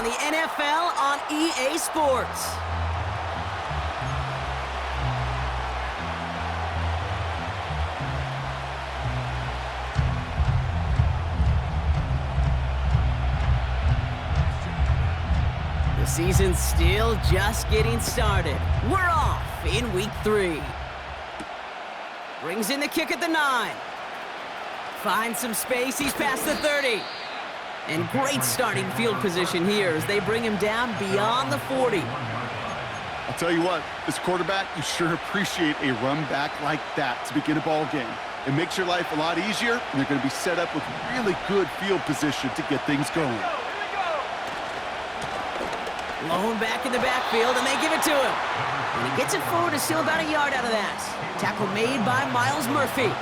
the NFL on EA Sports. The season's still just getting started. We're off in week 3. Brings in the kick at the 9. Finds some space, he's past the 30. And great starting field position here as they bring him down beyond the 40. I'll tell you what, as quarterback, you sure appreciate a run back like that to begin a ball game. It makes your life a lot easier, and they're going to be set up with really good field position to get things going. Lone back in the backfield, and they give it to him. And he gets it forward to steal about a yard out of that. Tackle made by Miles Murphy.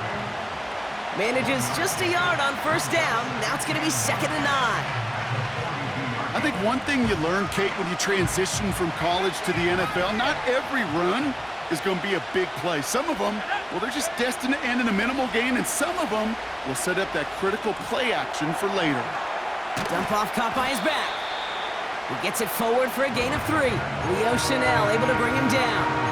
Manages just a yard on first down. Now it's going to be 2nd and 9. I think one thing you learn, Kate, when you transition from college to the NFL, not every run is going to be a big play. Some of them, well, they're just destined to end in a minimal gain, and some of them will set up that critical play action for later. Dump off caught by his back. He gets it forward for a gain of 3. Leo Chanel able to bring him down.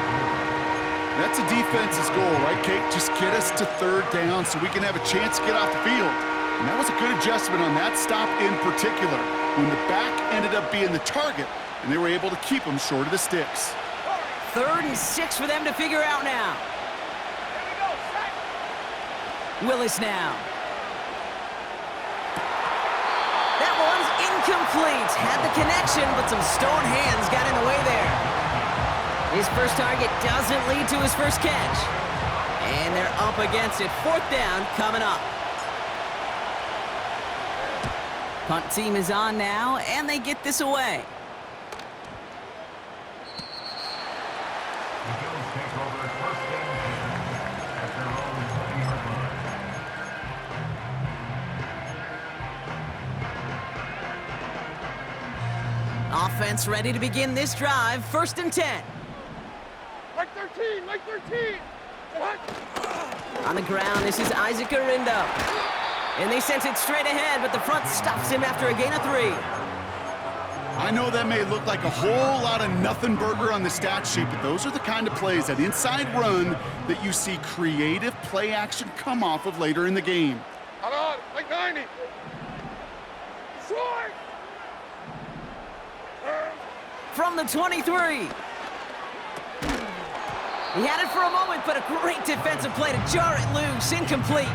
That's a defense's goal, right, Kate? Just get us to 3rd down so we can have a chance to get off the field. And that was a good adjustment on that stop in particular, when the back ended up being the target, and they were able to keep him short of the sticks. 3rd and 6 for them to figure out now. Willis now. That one's incomplete. Had the connection, but some stone hands got in the way there. His first target doesn't lead to his first catch. And they're up against it. 4th down coming up. Punt team is on now, and they get this away. Offense ready to begin this drive. 1st and 10. Like 13, like 13. What? On the ground, this is Isaac Arindo. And they sent it straight ahead, but the front stops him after a gain of 3. I know that may look like a whole lot of nothing burger on the stat sheet, but those are the kind of plays, that inside run, that you see creative play action come off of later in the game. Hold on, like 90. Short. From the 23. He had it for a moment, but a great defensive play to jar it loose. Incomplete.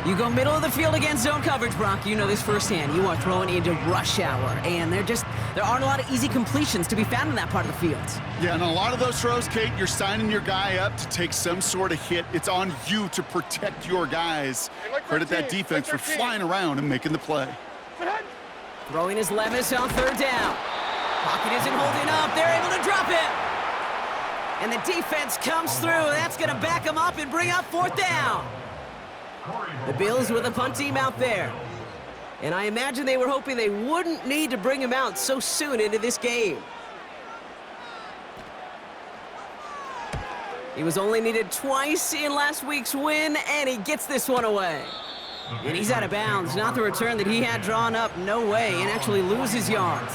You go middle of the field against zone coverage, Brock. You know this firsthand. You are throwing into rush hour, and there aren't a lot of easy completions to be found in that part of the field. Yeah, and a lot of those throws, Kate, you're signing your guy up to take some sort of hit. It's on you to protect your guys. Credit that defense for flying around and making the play. Throwing his Levis on 3rd down. Pocket isn't holding up. They're able to drop him. And the defense comes through. That's going to back him up and bring up 4th down. The Bills with a punt team out there. And I imagine they were hoping they wouldn't need to bring him out so soon into this game. He was only needed twice in last week's win, and he gets this one away. And he's out of bounds. Not the return that he had drawn up. No way. And actually loses yards.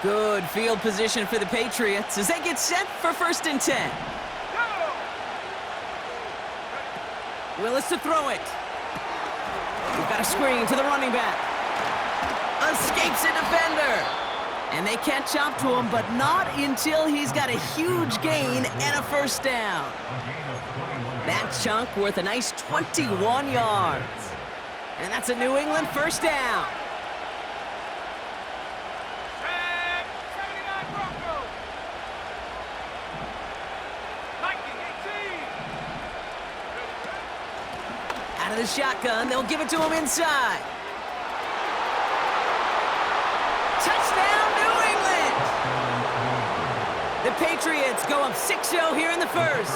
Good field position for the Patriots as they get set for 1st and 10. Willis to throw it. We've got a screen to the running back. Escapes a defender. And they catch up to him, but not until he's got a huge gain and a 1st down. That chunk worth a nice 21 yards. And that's a New England 1st down. Out of the shotgun, they'll give it to him inside. Touchdown, New England! The Patriots go up 6-0 here in the 1st.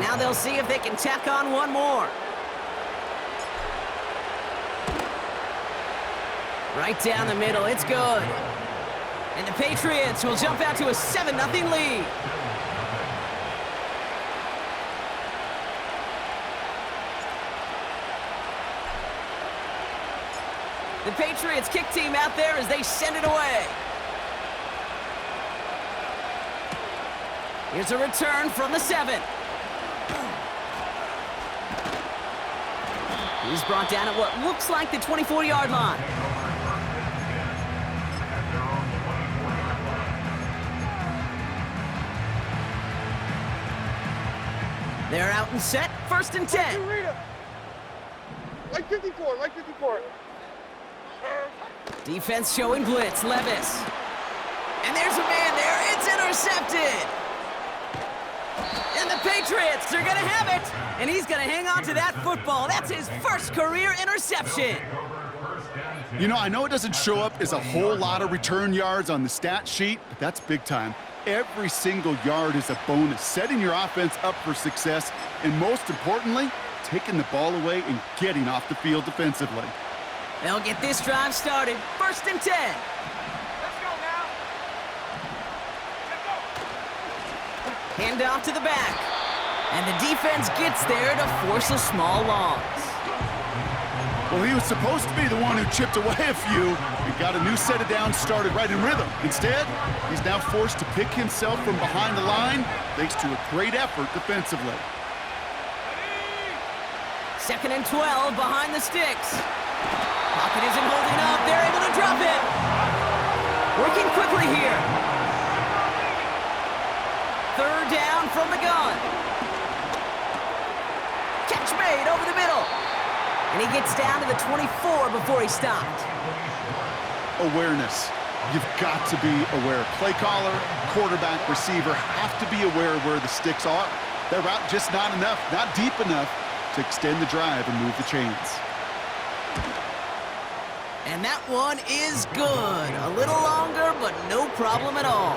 Now they'll see if they can tack on one more. Right down the middle, it's good. And the Patriots will jump out to a 7-0 lead. The Patriots kick team out there as they send it away. Here's a return from the 7. He's brought down at what looks like the 24-yard line. They're out and set, 1st and 10. Like 54, like 54. Defense showing blitz, Levis. And there's a man there, it's intercepted. And the Patriots are gonna have it. And he's gonna hang on to that football. That's his first career interception. You know, I know it doesn't show up as a whole lot of return yards on the stat sheet, but that's big time. Every single yard is a bonus, setting your offense up for success, and most importantly, taking the ball away and getting off the field defensively. They'll get this drive started, 1st and 10. Let's go now. Let's go. Hand off to the back. And the defense gets there to force a small loss. Well, he was supposed to be the one who chipped away a few and got a new set of downs started right in rhythm. Instead, he's now forced to pick himself from behind the line thanks to a great effort defensively. 2nd and 12 behind the sticks. Pocket isn't holding up. They're able to drop it. Working quickly here. 3rd down from the gun. Catch made over the middle. And he gets down to the 24 before he stopped. Awareness. You've got to be aware. Play caller, quarterback, receiver have to be aware of where the sticks are. That route just not enough, not deep enough to extend the drive and move the chains. And that one is good. A little longer, but no problem at all.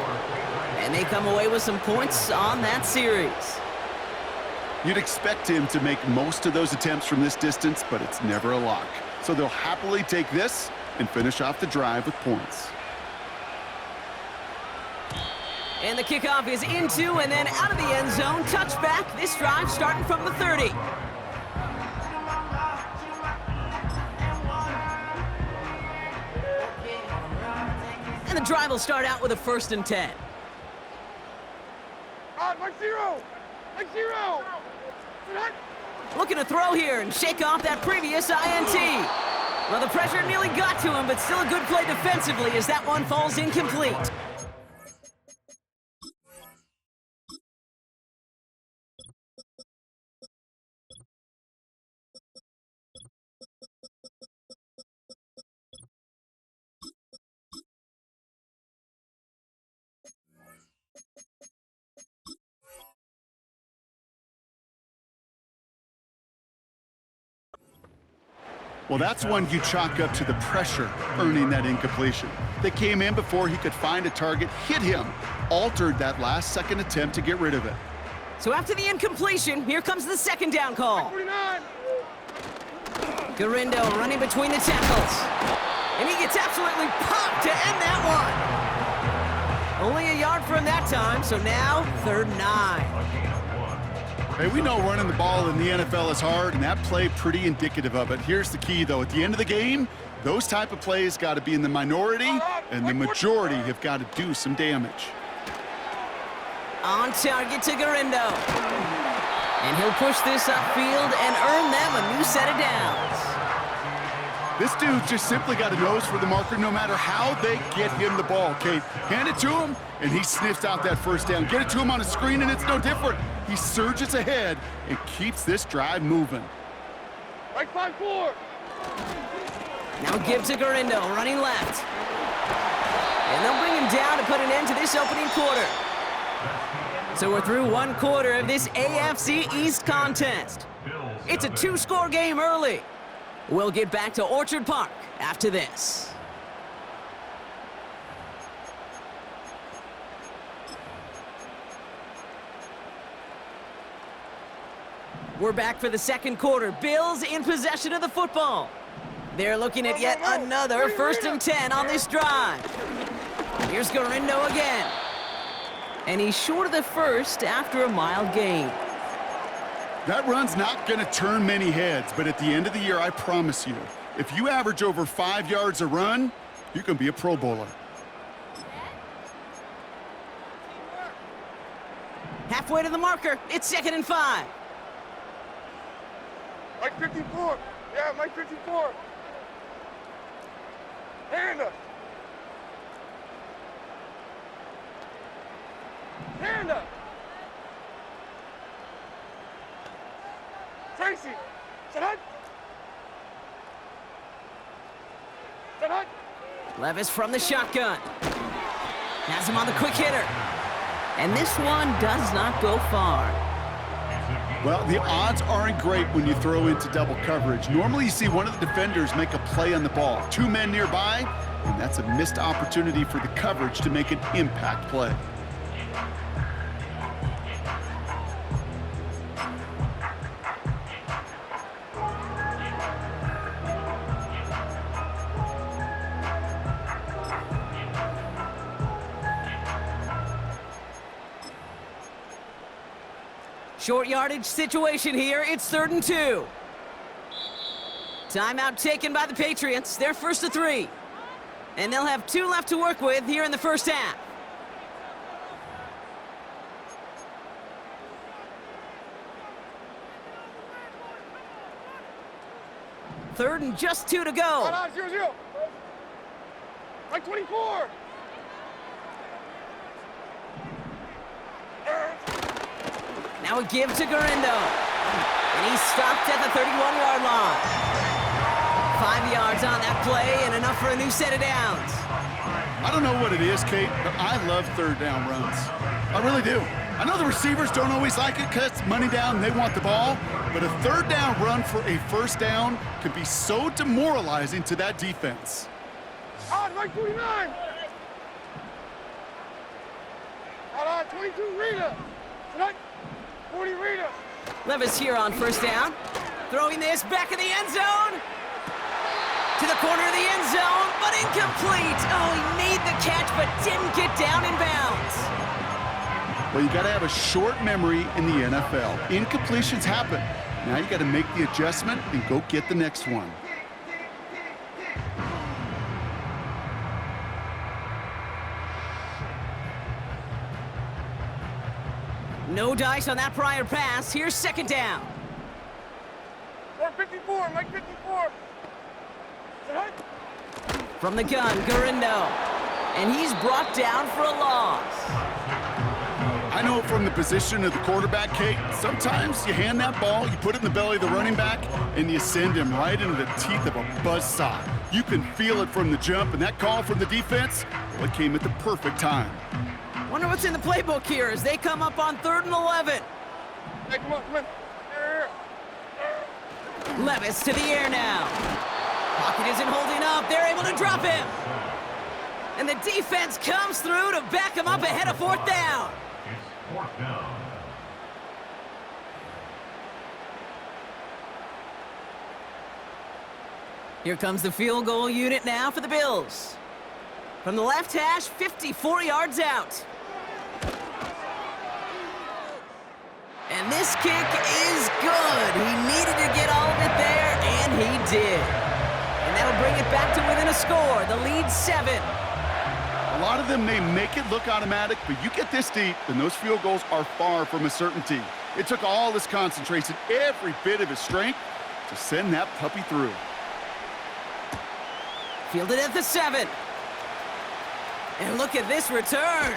And they come away with some points on that series. You'd expect him to make most of those attempts from this distance, but it's never a lock. So they'll happily take this and finish off the drive with points. And the kickoff is into and then out of the end zone. Touchback. This drive starting from the 30. And the drive will start out with a 1st and 10. Like 0. Like 0. Looking to throw here and shake off that previous INT. Well, the pressure nearly got to him, but still a good play defensively as that one falls incomplete. Well, that's one you chalk up to the pressure earning that incompletion. They came in before he could find a target, hit him, altered that last-second attempt to get rid of it. So after the incompletion, here comes the 2nd down call. 49. Garindo running between the tackles. And he gets absolutely popped to end that one. Only a yard from that time, so now 3rd and 9. Hey, we know running the ball in the NFL is hard, and that play pretty indicative of it. Here's the key, though. At the end of the game, those type of plays got to be in the minority, and the majority have got to do some damage. On target to Garindo. And he'll push this upfield and earn them a new set of downs. This dude's just simply got a nose for the marker no matter how they get him the ball, Kate. Hand it to him, and he sniffs out that 1st down. Get it to him on a screen, and it's no different. He surges ahead and keeps this drive moving. Like 5-4. Now give to Garindo, running left. And they'll bring him down to put an end to this opening quarter. So we're through 1 quarter of this AFC East contest. It's a 2-score game early. We'll get back to Orchard Park after this. We're back for the 2nd quarter. Bills in possession of the football. They're looking at yet another 1st and 10 on this drive. Here's Garindo again. And he's short of the 1st after a mild gain. That run's not going to turn many heads, but at the end of the year, I promise you, If you average over 5 yards a run, you can be a Pro Bowler. Halfway to the marker. It's 2nd and 5. Mike 54. Yeah, Mike 54. Hand up. Hand up. Tracy. Sit up. Sit up. Levis from the shotgun. Has him on the quick hitter. And this one does not go far. Well, the odds aren't great when you throw into double coverage. Normally you see one of the defenders make a play on the ball. 2 men nearby, and that's a missed opportunity for the coverage to make an impact play. Short yardage situation here. It's 3rd and 2. Timeout taken by the Patriots. They're 1st to 3. And they'll have 2 left to work with here in the first half. Third and just 2 to go. 0-0. Mike 24. Now a give to Garindo. And he's stopped at the 31-yard line. 5 yards on that play and enough for a new set of downs. I don't know what it is, Kate, but I love 3rd down runs. I really do. I know the receivers don't always like it because it's money down and they want the ball, but a 3rd down run for a 1st down can be so demoralizing to that defense. On Mike 49. On 22 Rita. Tonight, 40 Rita. Levis here on 1st down. Throwing this back in the end zone. To the corner of the end zone, but incomplete. Oh, he made the catch, but didn't get down in bounds. Well, you got to have a short memory in the NFL. Incompletions happen. Now you got to make the adjustment and go get the next one. No dice on that prior pass. Here's 2nd down. 54, Mike 54. From the gun, Garindo. And he's brought down for a loss. I know from the position of the quarterback, Kate, sometimes you hand that ball, you put it in the belly of the running back, and you send him right into the teeth of a buzzsaw. You can feel it from the jump, and that call from the defense, well, it came at the perfect time. Wonder what's in the playbook here as they come up on 3rd and 11. Hey, come on, come on. Levis to the air now. Pocket isn't holding up. They're able to drop him. And the defense comes through to back him up ahead of 4th down. It's 4th down. Here comes the field goal unit now for the Bills. From the left hash, 54 yards out. And this kick is good. He needed to get all of it there, and he did. And that'll bring it back to within a score. The lead 7. A lot of them may make it look automatic, but you get this deep, and those field goals are far from a certainty. It took all his concentration, every bit of his strength, to send that puppy through. Fielded at the 7. And look at this return.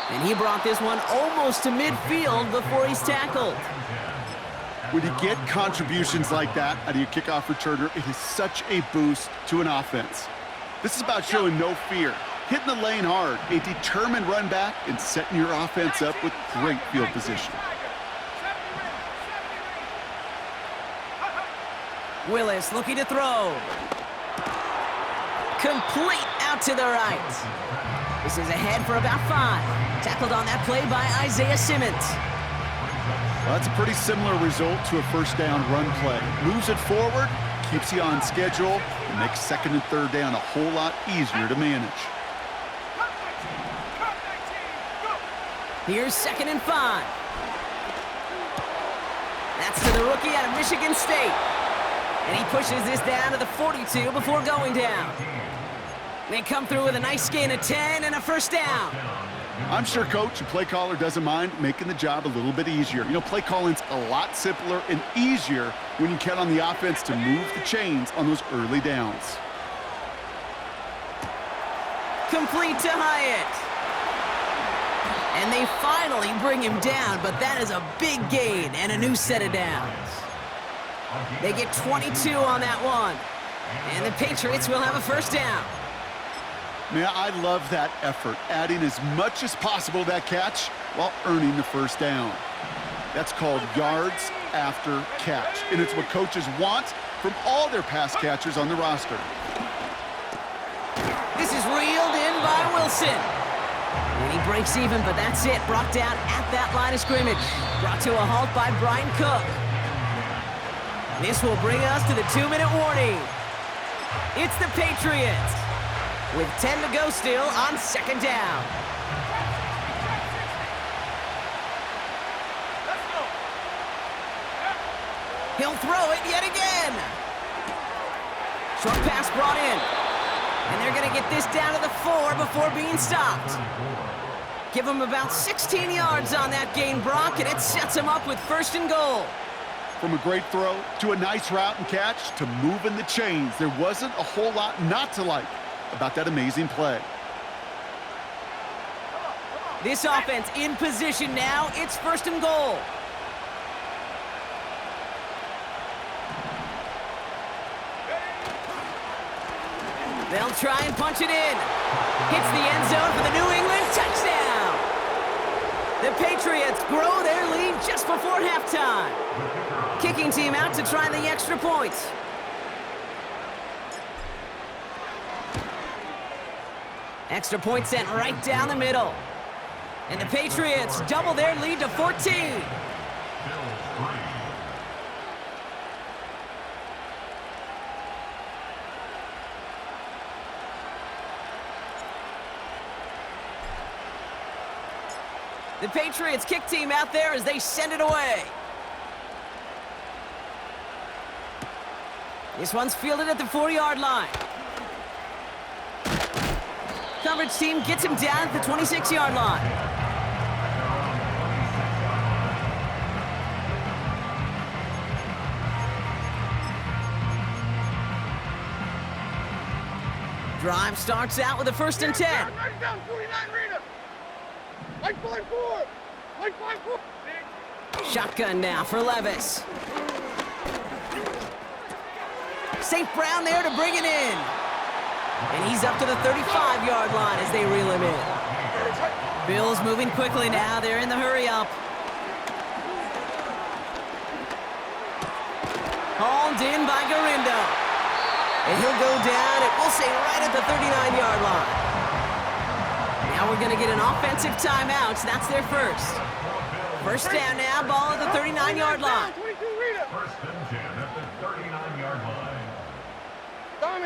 And he brought this one almost to midfield before he's tackled. When you get contributions like that out of your kickoff returner, it is such a boost to an offense. This is about showing no fear, hitting the lane hard, a determined run back, and setting your offense up with great field position. Willis looking to throw. Complete out to the right. This is ahead for about 5. Tackled on that play by Isaiah Simmons. Well, that's a pretty similar result to a 1st down run play. Moves it forward, keeps you on schedule, and makes 2nd and 3rd down a whole lot easier to manage. Here's 2nd and 5. That's to the rookie out of Michigan State. And he pushes this down to the 42 before going down. They come through with a nice gain of 10 and a first down. I'm sure coach and play caller doesn't mind making the job a little bit easier. You know, play calling's a lot simpler and easier when you count on the offense to move the chains on those early downs. Complete to Hyatt. And they finally bring him down, but that is a big gain and a new set of downs. They get 22 on that one. And the Patriots will have a first down. Man, I love that effort, adding as much as possible to that catch while earning the first down. That's called yards after catch, and it's what coaches want from all their pass catchers on the roster. This is reeled in by Wilson. And he breaks even, but that's it. Brought down at that line of scrimmage. Brought to a halt by Brian Cook. This will bring us to the 2-minute warning. It's the Patriots with 10 to go still on second down. He'll throw it yet again. Short pass brought in. And they're going to get this down to the 4 before being stopped. Give him about 16 yards on that gain, Brock, and it sets him up with first and goal. From a great throw to a nice route and catch to moving the chains, there wasn't a whole lot not to like about that amazing play. This offense in position now. It's first and goal. They'll try and punch it in. Hits the end zone for the New England touchdown. The Patriots grow their lead just before halftime. Kicking team out to try the extra points. Extra point sent right down the middle. And the Patriots double their lead to 14. The Patriots kick team out there as they send it away. This one's fielded at the 4-yard line. Coverage team gets him down at the 26-yard line. Drive starts out with a 1st and 10. Right down, 49 Rita. Like 5-4. Like 5-4. Shotgun now for Levis. St. Brown there to bring it in. And he's up to the 35-yard line as they reel him in. Bills moving quickly now. They're in the hurry-up. Hauled in by Garindo. And he'll go down, and we'll say right at the 39-yard line. Now we're going to get an offensive timeout. So that's their first. First down now, ball at the 39-yard line. 22 Rita. First and 10 at the 39-yard line.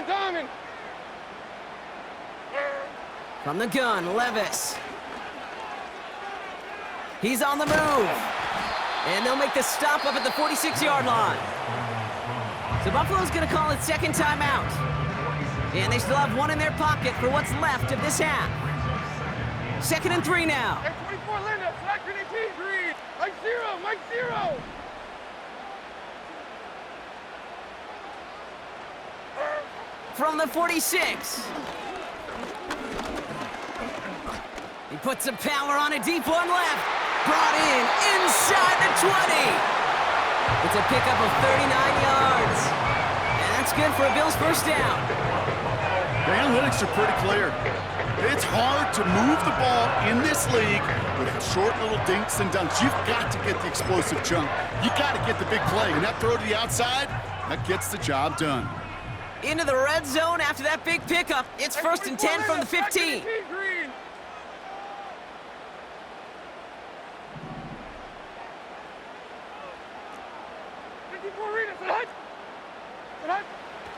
Diamond. From the gun, Levis. He's on the move. And they'll make the stop up at the 46-yard line. So Buffalo's going to call it second timeout. And they still have one in their pocket for what's left of this half. 2nd and 3 now. Hey, 24 Linda. Flag 18 green. Mike 0. From the 46. He puts some power on a deep one left. Brought in inside the 20. It's a pickup of 39 yards. And that's good for a Bills first down. The analytics are pretty clear. It's hard to move the ball in this league with short little dinks and dunks. You've got to get the explosive chunk. You got to get the big play. And that throw to the outside, that gets the job done. Into the red zone after that big pickup. It's 1st and 10 from the 15.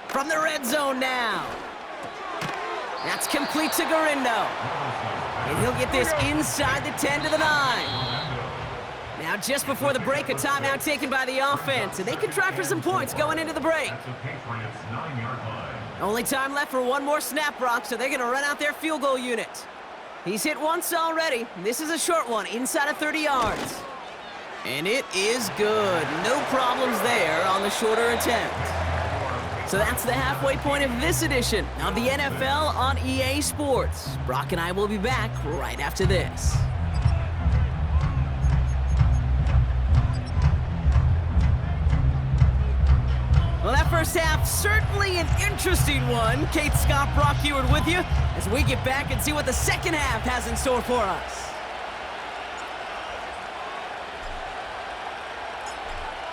From the red zone now. That's complete to Garindo. And he'll get this inside the 10 to the 9. Now Now, just before the break, a timeout taken by the offense, and they can try for some points going into the break. At the Patriots' 9-yard line. Only time left for one more snap, Brock, so they're going to run out their field goal unit. He's hit once already. This is a short one, inside of 30 yards. And it is good. No problems there on the shorter attempt. So that's the halfway point of this edition of the NFL on EA Sports. Brock and I will be back right after this. Well, that first half, certainly an interesting one. Kate, Scott, Brock Heward with you as we get back and see what the second half has in store for us.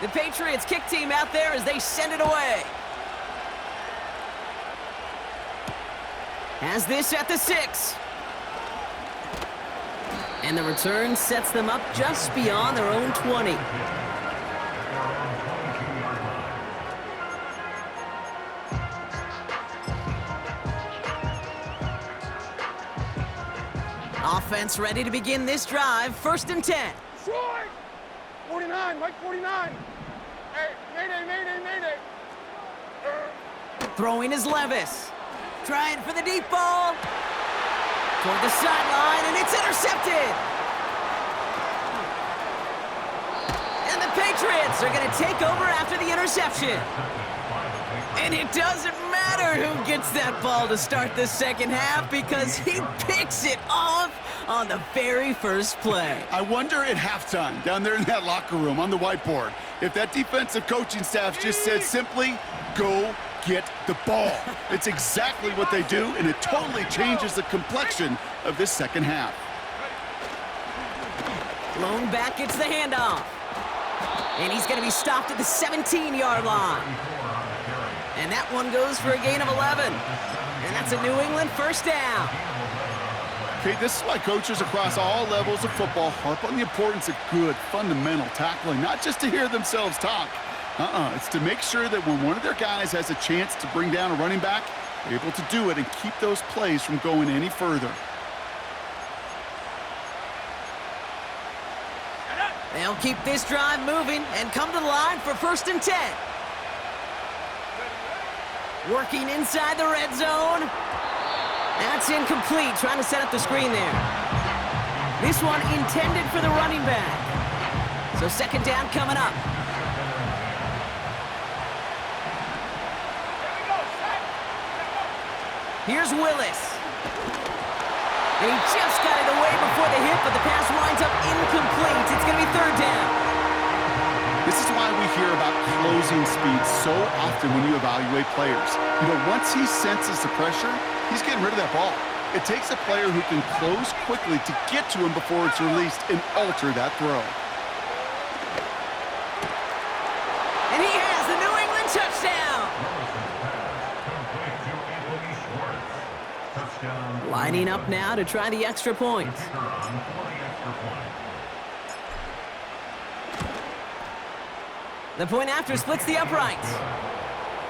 The Patriots kick team out there as they send it away. Has this at the 6. And the return sets them up just beyond their own 20. Offense ready to begin this drive. 1st and 10. Short! 49, Mike 49. Hey, mayday, mayday, mayday. Throwing is Levis. Trying for the deep ball. Toward the sideline, and it's intercepted. And the Patriots are going to take over after the interception. And it doesn't matter who gets that ball to start the second half because he picks it off on the very first play. I wonder at halftime, down there in that locker room on the whiteboard, if that defensive coaching staff just said simply, go get the ball. It's exactly what they do, and it totally changes the complexion of this second half. Lone back gets the handoff. And he's going to be stopped at the 17-yard line. And that one goes for a gain of 11. And that's a New England first down. Okay, this is why coaches across all levels of football harp on the importance of good, fundamental tackling, not just to hear themselves talk. It's to make sure that when one of their guys has a chance to bring down a running back, they're able to do it and keep those plays from going any further. They'll keep this drive moving and come to the line for 1st and 10. Working inside the red zone. That's incomplete, trying to set up the screen there. This one intended for the running back. So 2nd down coming up. Here's Willis. And he just got it away before the hit, but the pass winds up incomplete. It's going to be 3rd down. This is why we hear about closing speed so often when you evaluate players. You know, once he senses the pressure, he's getting rid of that ball. It takes a player who can close quickly to get to him before it's released and alter that throw. And he has the New England touchdown. Lining up now to try the extra point. The point after splits the uprights.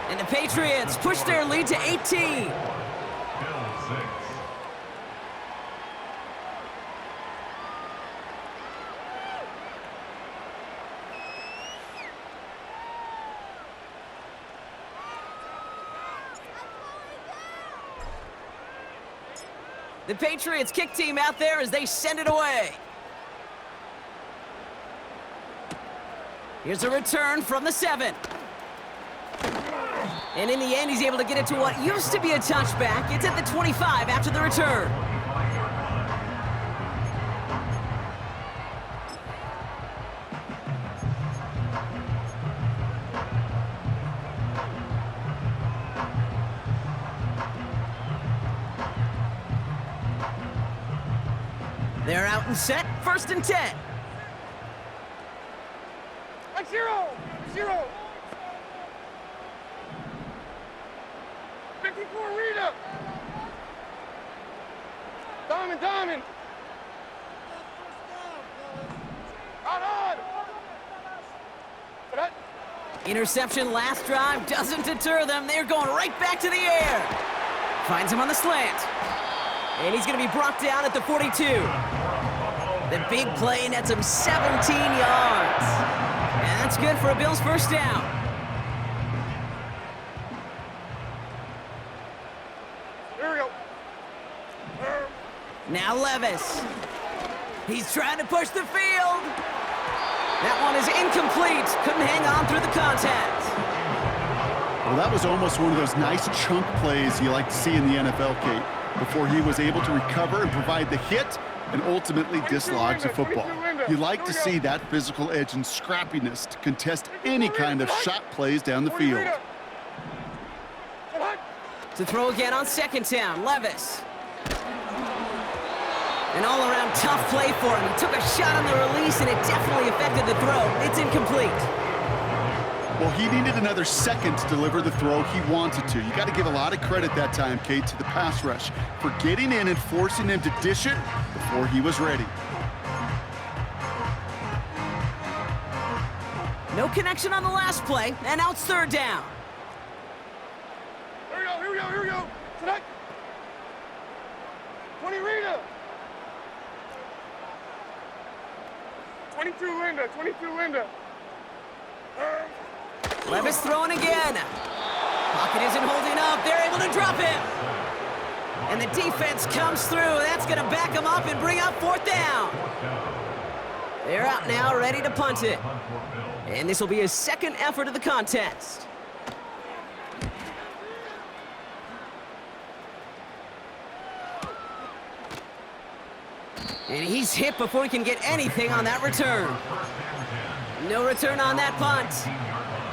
And the Patriots push their lead to 18. The Patriots kick team out there as they send it away. Here's a return from the 7. And in the end, he's able to get it to what used to be a touchback. It's at the 25 after the return. They're out and set, 1st and 10. 0. 54 Rita. Diamond. Out on. Interception last drive doesn't deter them. They're going right back to the air. Finds him on the slant. And he's going to be brought down at the 42. The big play nets him 17 yards. And that's good for a Bills first down. Here we go. Now Levis. He's trying to push the field. That one is incomplete. Couldn't hang on through the contact. Well, that was almost one of those nice chunk plays you like to see in the NFL, Kate, before he was able to recover and provide the hit and ultimately dislodge the football. You like to see that physical edge and scrappiness to contest any kind of shot plays down the field. To throw again on second down, Levis. An all-around tough play for him. He took a shot on the release, and it definitely affected the throw. It's incomplete. Well, he needed another second to deliver the throw he wanted to. You got to give a lot of credit that time, Kate, to the pass rush for getting in and forcing him to dish it before he was ready. No connection on the last play, and now it's third down. Here we go, here we go, here we go. Tonight. 20 Rita. 22 Linda, 22 Linda. Levis throwing again. Pocket isn't holding up. They're able to drop him. And the defense comes through. That's going to back him up and bring up fourth down. They're out now, ready to punt it. And this will be his second effort of the contest. And he's hit before he can get anything on that return. No return on that punt.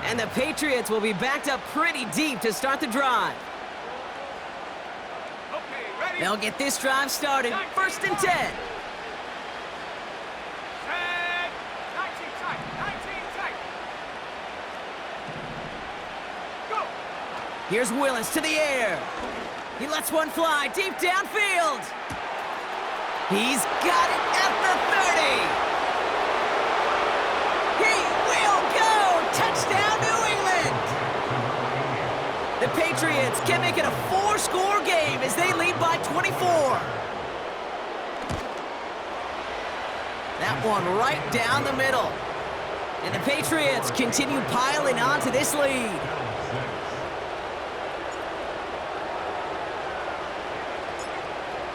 And the Patriots will be backed up pretty deep to start the drive. They'll get this drive started. First and 10. 19 tight, 19 tight. Go. Here's Willis to the air. He lets one fly deep downfield. He's got it at the 30. He will go. Touchdown, New England. The Patriots can make it a 4-score game as they lead by 24. That one right down the middle. And the Patriots continue piling on to this lead.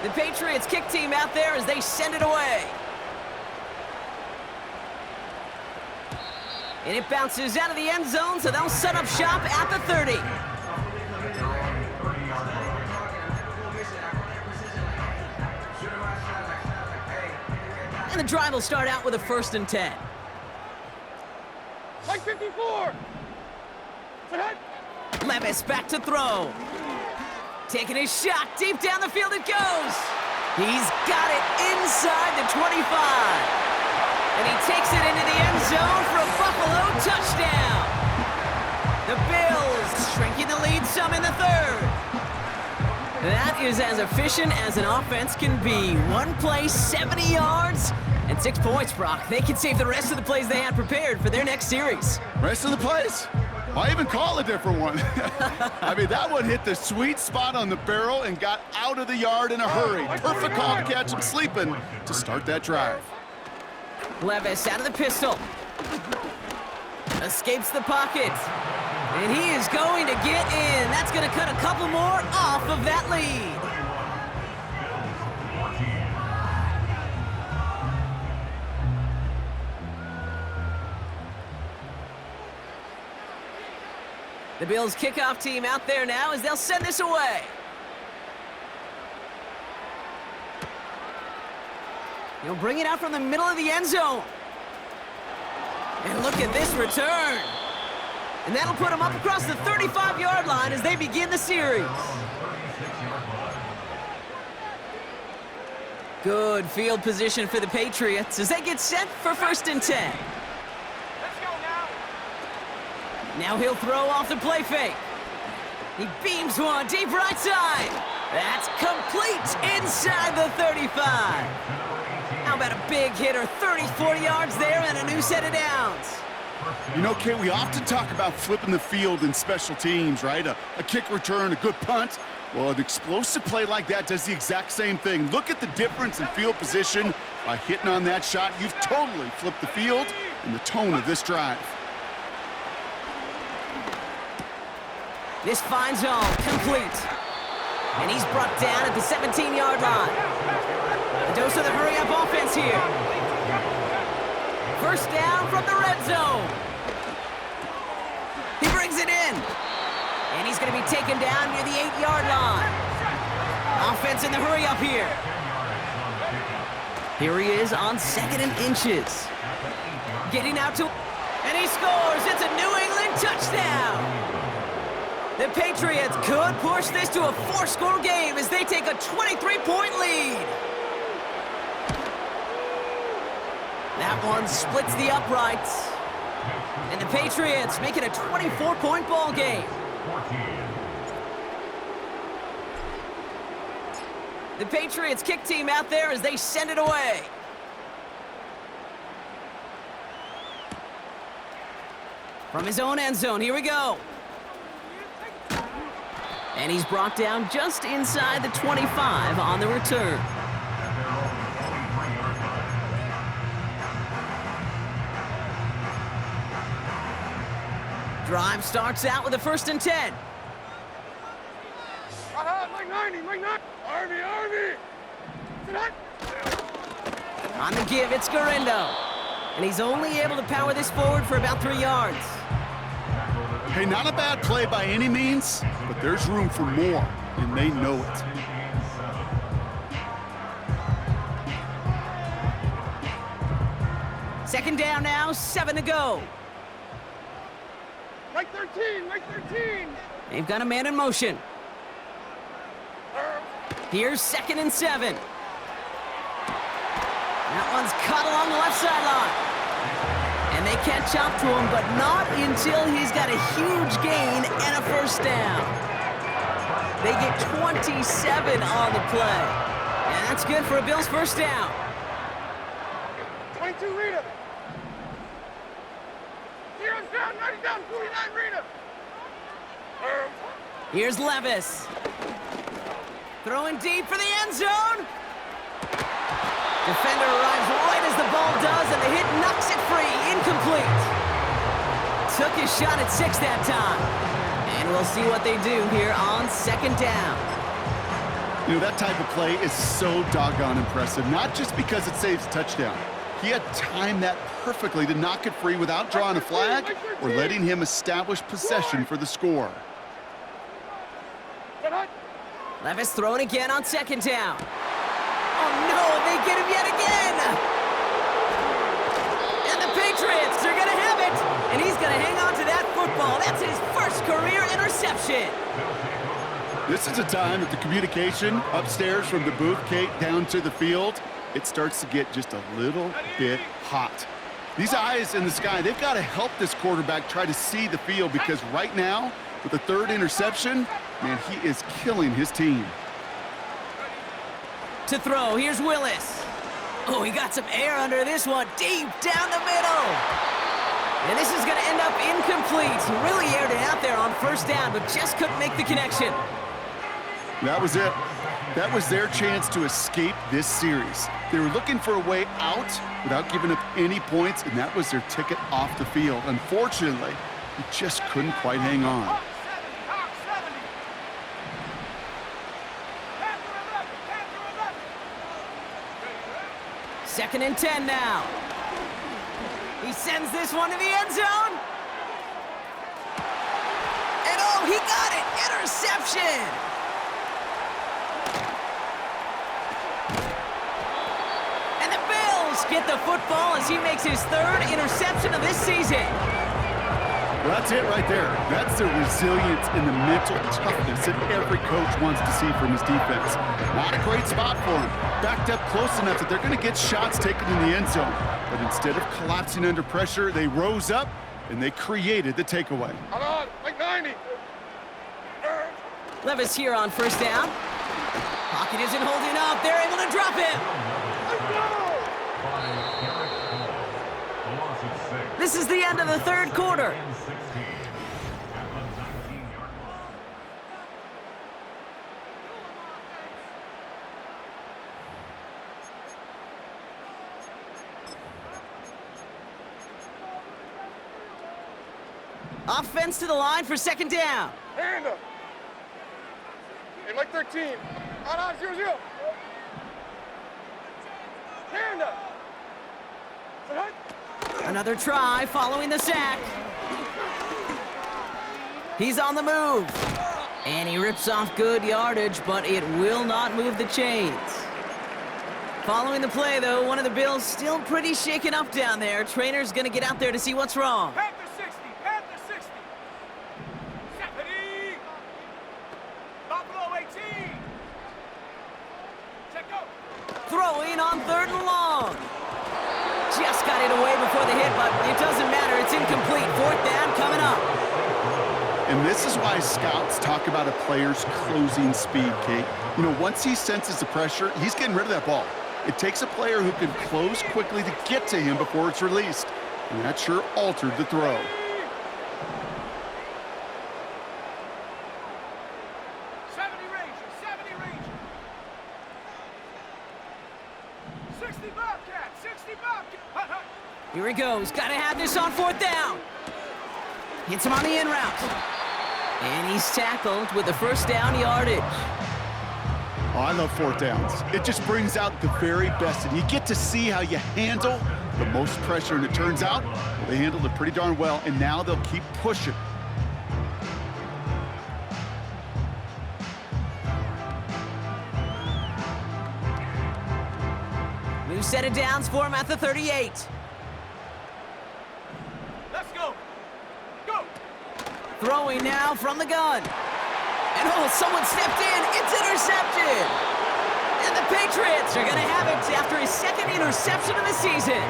The Patriots kick team out there as they send it away. And it bounces out of the end zone, so they'll set up shop at the 30. And the drive will start out with a first and 10. Like 54. Tonight. Levis back to throw. Taking his shot, deep down the field it goes. He's got it inside the 25. And he takes it into the end zone for a Buffalo touchdown. The Bills shrinking the lead some in the third. That is as efficient as an offense can be. One play, 70 yards, and 6 points, Brock. They can save the rest of the plays they had prepared for their next series. Rest of the plays? Why even call a different one? I mean, that one hit the sweet spot on the barrel and got out of the yard in a hurry. Perfect call to catch him sleeping to start that drive. Levis out of the pistol. Escapes the pocket. And he is going to get in. That's going to cut a couple more off of that lead. The Bills kickoff team out there now as they'll send this away. He'll bring it out from the middle of the end zone. And look at this return. And that'll put him up across the 35-yard line as they begin the series. Good field position for the Patriots as they get set for first and 10. Let's go now. Now he'll throw off the play fake. He beams one deep right side. That's complete inside the 35. How about a big hitter, 30, 40 yards there and a new set of downs. You know, Kate, we often talk about flipping the field in special teams, right? A kick return, a good punt. Well, an explosive play like that does the exact same thing. Look at the difference in field position By hitting on that shot, you've totally flipped the field and the tone of this drive. This fine zone, complete. And he's brought down at the 17-yard line. A dose of the hurry-up offense here. First down from the red zone. He brings it in. And he's going to be taken down near the 8-yard line. Offense in the hurry-up here. Here he is on 2nd and inches. Getting out to... And he scores! It's a New England touchdown! The Patriots could push this to a 4-score game as they take a 23-point lead. That one splits the uprights. And the Patriots make it a 24-point ball game. The Patriots kick team out there as they send it away. From his own end zone, here we go. And he's brought down just inside the 25 on the return. Drive starts out with a 1st and 10. Like 90, like 90. Arby. On the give, it's Garindo. And he's only able to power this forward for about 3 yards. Hey, not a bad play by any means, but there's room for more, and they know it. Second down now, 7 to go. Like 13, like 13. They've got a man in motion. Here's 2nd and 7. That one's caught along the left sideline. And they can't chop to him, but not until he's got a huge gain and a 1st down. They get 27 on the play. And that's good for a Bills 1st down. 22, read him. 0's down, 90 down, 49, read him. Here's Levis. Throwing deep for the end zone. Defender arrives right as the ball does, and the hit knocks it free. Incomplete. Took his shot at 6 that time. And we'll see what they do here on 2nd down. You know, that type of play is so doggone impressive, not just because it saves a touchdown. He had timed that perfectly to knock it free without drawing a flag or letting him establish possession for the score. Levis throwing again on 2nd down. Oh no, they get him yet again! And the Patriots are gonna have it! And he's gonna hang on to that football. That's his 1st career interception. This is a time that the communication upstairs from the booth, Kate, down to the field, it starts to get just a little bit hot. These eyes in the sky, they've got to help this quarterback try to see the field, because right now, with the 3rd interception, man, he is killing his team. To throw, here's Willis. Oh, he got some air under this one, deep down the middle. And this is gonna end up incomplete. He really aired it out there on 1st down, but just couldn't make the connection. That was it. That was their chance to escape this series. They were looking for a way out without giving up any points, and that was their ticket off the field. Unfortunately, he just couldn't quite hang on. Second and 10 now. He sends this one to the end zone. And oh, he got it! Interception! And the Bills get the football as he makes his 3rd interception of this season. Well, that's it right there. That's the resilience and the mental toughness that every coach wants to see from his defense. Not a great spot for him. Backed up close enough that they're going to get shots taken in the end zone. But instead of collapsing under pressure, they rose up and they created the takeaway. Hold on, like 90. Levis here on 1st down. Pocket isn't holding up. They're able to drop him. Let's go! This is the end of the 3rd quarter. Offense to the line for second down. Hand up. Hey, Mike 13. On, 0-0. Hand up. Say hi. Another try following the sack. He's on the move. And he rips off good yardage, but it will not move the chains. Following the play, though, one of the Bills still pretty shaken up down there. Trainer's going to get out there to see what's wrong. Panther 60. Panther 60. Ready. Buffalo 18. Check out. Throwing on 3rd and long. Just got it away before the hit, but it doesn't matter. It's incomplete. 4th down coming up. And this is why scouts talk about a player's closing speed, Kate. You know, once he senses the pressure, he's getting rid of that ball. It takes a player who can close quickly to get to him before it's released. And that sure altered the throw. 70 Ranger. 70 Ranger. 60 Bobcat. 60 Bobcat. Here he goes. Got to have this on 4th down. Hits him on the in route. And he's tackled with the 1st down yardage. Oh, I love 4th downs. It just brings out the very best. And you get to see how you handle the most pressure. And it turns out, well, they handled it pretty darn well. And now they'll keep pushing. New set of downs for him at the 38. Let's go. Go. Throwing now from the gun. And oh, someone stepped in. It's intercepted. And the Patriots are going to have it after his 2nd interception of the season.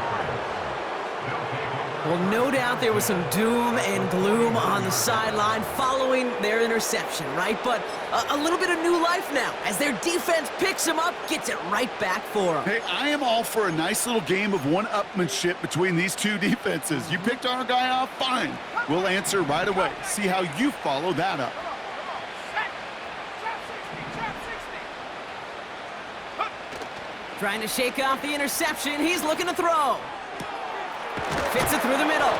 Well, no doubt there was some doom and gloom on the sideline following their interception, right? But a little bit of new life now as their defense picks him up, gets it right back for him. Hey, I am all for a nice little game of one-upmanship between these two defenses. You picked our guy off, fine. We'll answer right away. See how you follow that up. Trying to shake off the interception. He's looking to throw. Fits it through the middle.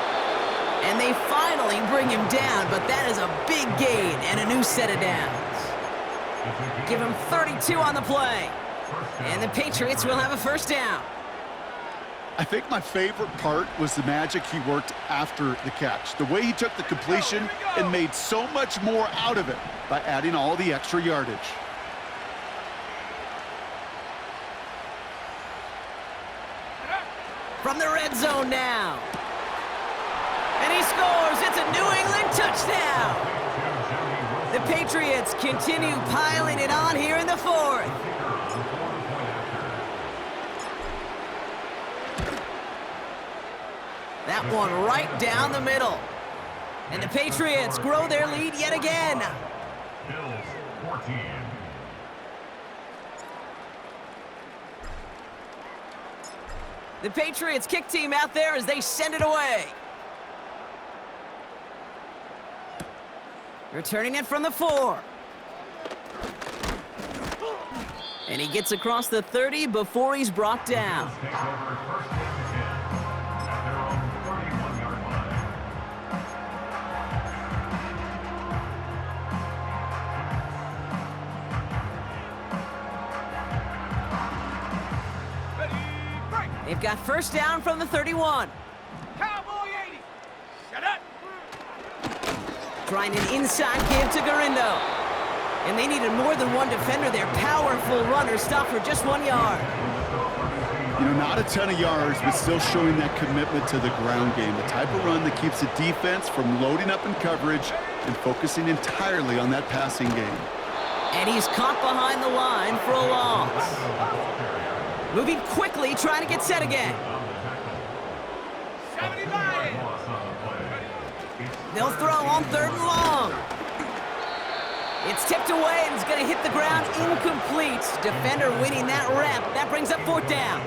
And they finally bring him down, but that is a big gain and a new set of downs. Give him 32 on the play. And the Patriots will have a 1st down. I think my favorite part was the magic he worked after the catch. The way he took the completion and made so much more out of it by adding all the extra yardage. From the red zone now. And he scores. It's a New England touchdown. The Patriots continue piling it on here in the 4th. That one right down the middle. And the Patriots grow their lead yet again. Bills 14. The Patriots kick team out there as they send it away. Returning it from the 4. And he gets across the 30 before he's brought down. Take over 1st and 10 at their own 31-yard line. They've got 1st down from the 31. Cowboy 80. Shut up. Trying an inside give to Garindo. And they needed more than one defender. Their powerful runner stopped for just 1 yard. You know, not a ton of yards, but still showing that commitment to the ground game. The type of run that keeps the defense from loading up in coverage and focusing entirely on that passing game. And he's caught behind the line for a loss. Moving quickly, trying to get set again. 79. They'll throw on 3rd and long. It's tipped away and it's going to hit the ground incomplete. Defender winning that rep. That brings up 4th down.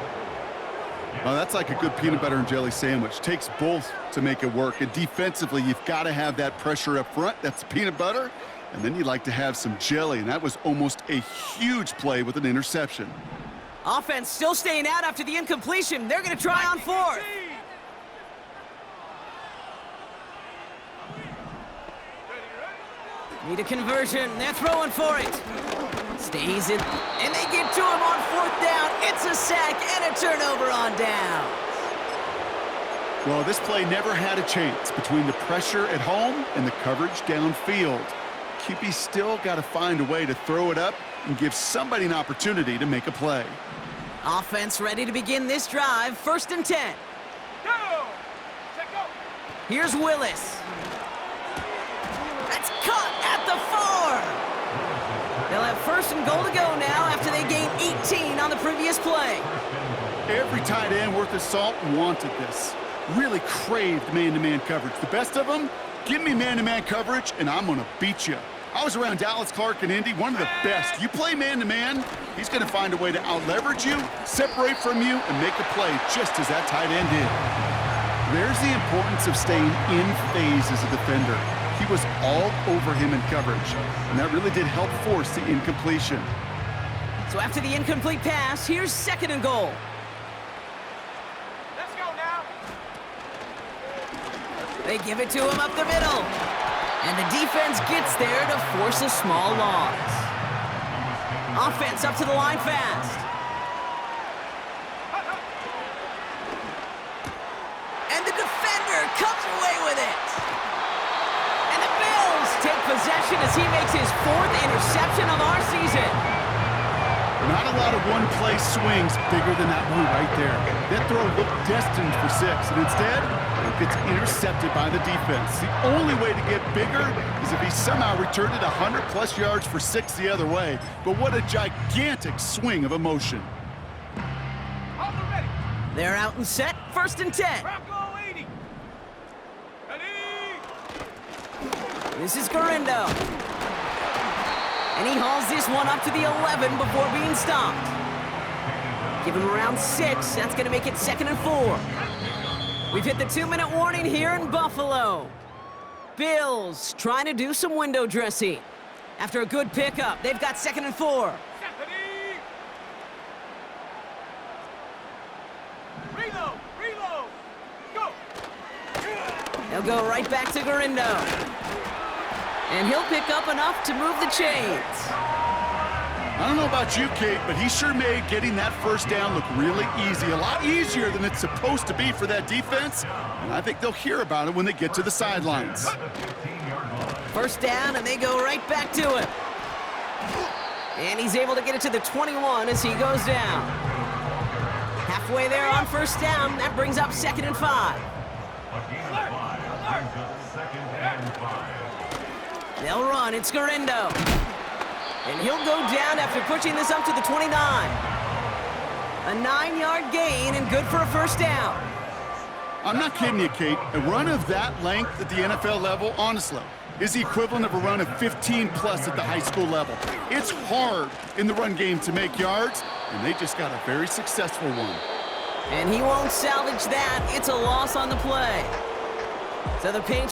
Well, that's like a good peanut butter and jelly sandwich. Takes both to make it work. And defensively, you've got to have that pressure up front. That's peanut butter. And then you'd like to have some jelly. And that was almost a huge play with an interception. Offense still staying out after the incompletion. They're going to try on 4th. Need a conversion. They're throwing for it. Stays in, and they get to him on 4th down. It's a sack and a turnover on down. Well, this play never had a chance between the pressure at home and the coverage downfield. QB still got to find a way to throw it up and give somebody an opportunity to make a play. Offense ready to begin this drive. 1st and 10. Go! Check go! Here's Willis. That's caught at the 4. They'll have 1st and goal to go now after they gained 18 on the previous play. Every tight end worth his salt wanted this. Really craved man-to-man coverage. The best of them, give me man-to-man coverage, and I'm going to beat you. I was around Dallas, Clark, and Indy, one of the best. You play man-to-man, he's going to find a way to out-leverage you, separate from you, and make a play just as that tight end did. There's the importance of staying in phase as a defender. He was all over him in coverage, and that really did help force the incompletion. So after the incomplete pass, here's 2nd and goal. Let's go now! They give it to him up the middle. And the defense gets there to force a small loss. Offense up to the line fast. And the defender comes away with it. And the Bills take possession as he makes his 4th interception of our season. Not a lot of one-play swings bigger than that one right there. That throw looked destined for 6, and instead, it gets intercepted by the defense. The only way to get bigger is if he somehow returned it 100-plus yards for 6 the other way. But what a gigantic swing of emotion. Hold the ready! They're out and set. 1st and 10. Bronco 80! Ready! This is Garindo. And he hauls this one up to the 11 before being stopped. Give him around 6. That's going to make it 2nd and 4. We've hit the 2-minute warning here in Buffalo. Bills trying to do some window dressing. After a good pickup, they've got 2nd and 4. Stephanie! Reload! Reload! Go! They'll go right back to Garindo. And he'll pick up enough to move the chains. I don't know about you, Kate, but he sure made getting that 1st down look really easy. A lot easier than it's supposed to be for that defense. And I think they'll hear about it when they get to the sidelines. 1st down, and they go right back to him. And he's able to get it to the 21 as he goes down. Halfway there on 1st down, that brings up 2nd and 5. They'll run, it's Garindo. And he'll go down after pushing this up to the 29. A 9-yard gain and good for a 1st down. I'm not kidding you, Kate. A run of that length at the NFL level, honestly, is the equivalent of a run of 15-plus at the high school level. It's hard in the run game to make yards, and they just got a very successful one. And he won't salvage that. It's a loss on the play. So the Patriots